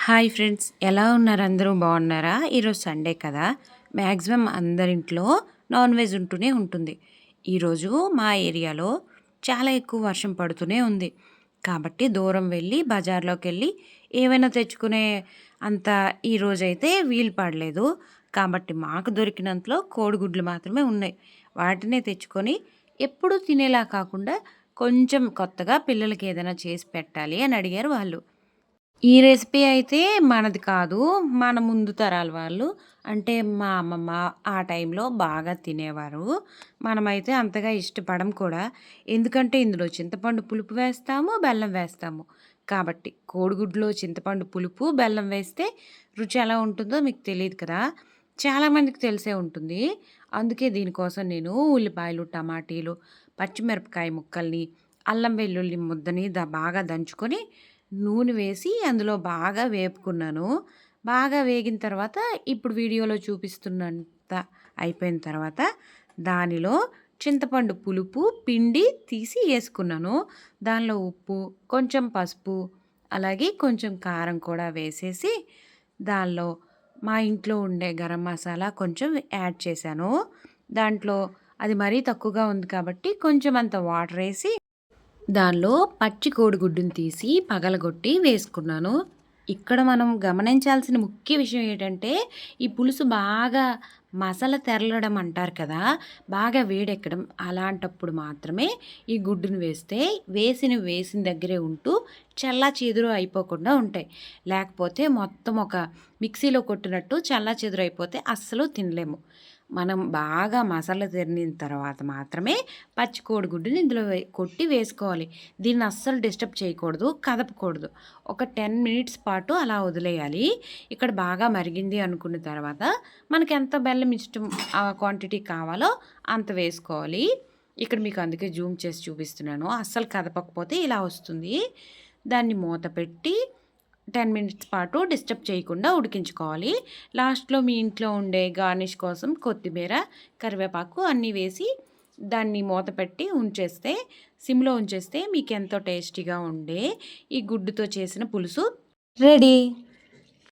Hi friends, ఎలా ఉన్నారు? అందరూ బాగున్నారా? ఈరోజు సండే కదా, మ్యాక్సిమం అందరింట్లో నాన్ వెజ్ ఉంటూనే ఉంటుంది. ఈరోజు మా ఏరియాలో చాలా ఎక్కువ వర్షం పడుతూనే ఉంది. కాబట్టి దూరం వెళ్ళి బజార్లోకి వెళ్ళి ఏమైనా తెచ్చుకునే అంత ఈరోజైతే వీలు పడలేదు. కాబట్టి మాకు దొరికినంతలో కోడిగుడ్లు మాత్రమే ఉన్నాయి. వాటినే తెచ్చుకొని ఎప్పుడూ తినేలా కాకుండా కొంచెం కొత్తగా పిల్లలకి ఏదైనా చేసి పెట్టాలి అని అడిగారు వాళ్ళు. ఈ రెసిపీ అయితే మనది కాదు. మన ముందు తరాల వాళ్ళు అంటే మా అమ్మమ్మ ఆ టైంలో బాగా తినేవారు. మనమైతే అంతగా ఇష్టపడం కూడా. ఎందుకంటే ఇందులో చింతపండు పులుపు వేస్తాము, బెల్లం వేస్తాము. కాబట్టి కోడిగుడ్లో చింతపండు పులుపు, బెల్లం వేస్తే రుచి ఎలా ఉంటుందో మీకు తెలీదు కదా! చాలామందికి తెలిసే ఉంటుంది. అందుకే దీనికోసం నేను ఉల్లిపాయలు, టమాటీలు, పచ్చిమిరపకాయ ముక్కల్ని, అల్లం వెల్లుల్లి ముద్దని బాగా దంచుకొని నూనె వేసి అందులో బాగా వేపుకున్నాను. బాగా వేగిన తర్వాత ఇప్పుడు వీడియోలో చూపిస్తున్నంత అయిపోయిన తర్వాత దానిలో చింతపండు పులుపు పిండి తీసి యేసుకున్నాను. దానిలో ఉప్పు, కొంచెం పసుపు, అలాగే కొంచెం కారం కూడా వేసేసి దానిలో మా ఇంట్లో ఉండే గరం మసాలా కొంచెం యాడ్ చేశాను. దాంట్లో అది మరీ తక్కువగా ఉంది కాబట్టి కొంచెం అంత వాటరేసి దానిలో పచ్చి కోడిగుడ్డుని తీసి పగలగొట్టి వేసుకున్నాను. ఇక్కడ మనం గమనించాల్సిన ముఖ్య విషయం ఏంటంటే, ఈ పులుసు బాగా మసల తెరలడం అంటారు కదా! బాగా వేడెక్కడం. అలాంటప్పుడు మాత్రమే ఈ గుడ్డుని వేస్తే వేసిన దగ్గరే ఉంటూ చెల్లాచెదురు అయిపోకుండా ఉంటాయి. లేకపోతే మొత్తం ఒక మిక్సీలో కొట్టినట్టు చెల్లాచెదురు అయిపోతే అస్సలు తినలేము. మనం బాగా మసాలా తెరిన తర్వాత మాత్రమే పచ్చి కోడిగుడ్డుని ఇందులో కొట్టి వేసుకోవాలి. దీన్ని అస్సలు డిస్టర్బ్ చేయకూడదు, కదపకూడదు. ఒక 10 మినిట్స్ పాటు అలా వదిలేయాలి. ఇక్కడ బాగా మరిగింది అనుకున్న తర్వాత మనకి ఎంత బెల్లం ఇష్టం ఆ క్వాంటిటీ కావాలో అంత వేసుకోవాలి. ఇక్కడ మీకు అందుకే జూమ్ చేసి చూపిస్తున్నాను. అస్సలు కదపకపోతే ఇలా వస్తుంది. దాన్ని మూత పెట్టి 10 మినిట్స్ పాటు డిస్టర్బ్ చేయకుండా ఉడికించుకోవాలి. లాస్ట్‌లో మీ ఇంట్లో ఉండే గార్నిష్ కోసం కొత్తిమీర, కరివేపాకు అన్నీ వేసి దాన్ని మూత పెట్టి ఉంచేస్తే, సిమ్‌లో ఉంచేస్తే మీకెంతో టేస్టీగా ఉండే ఈ గుడ్డుతో చేసిన పులుసు రెడీ.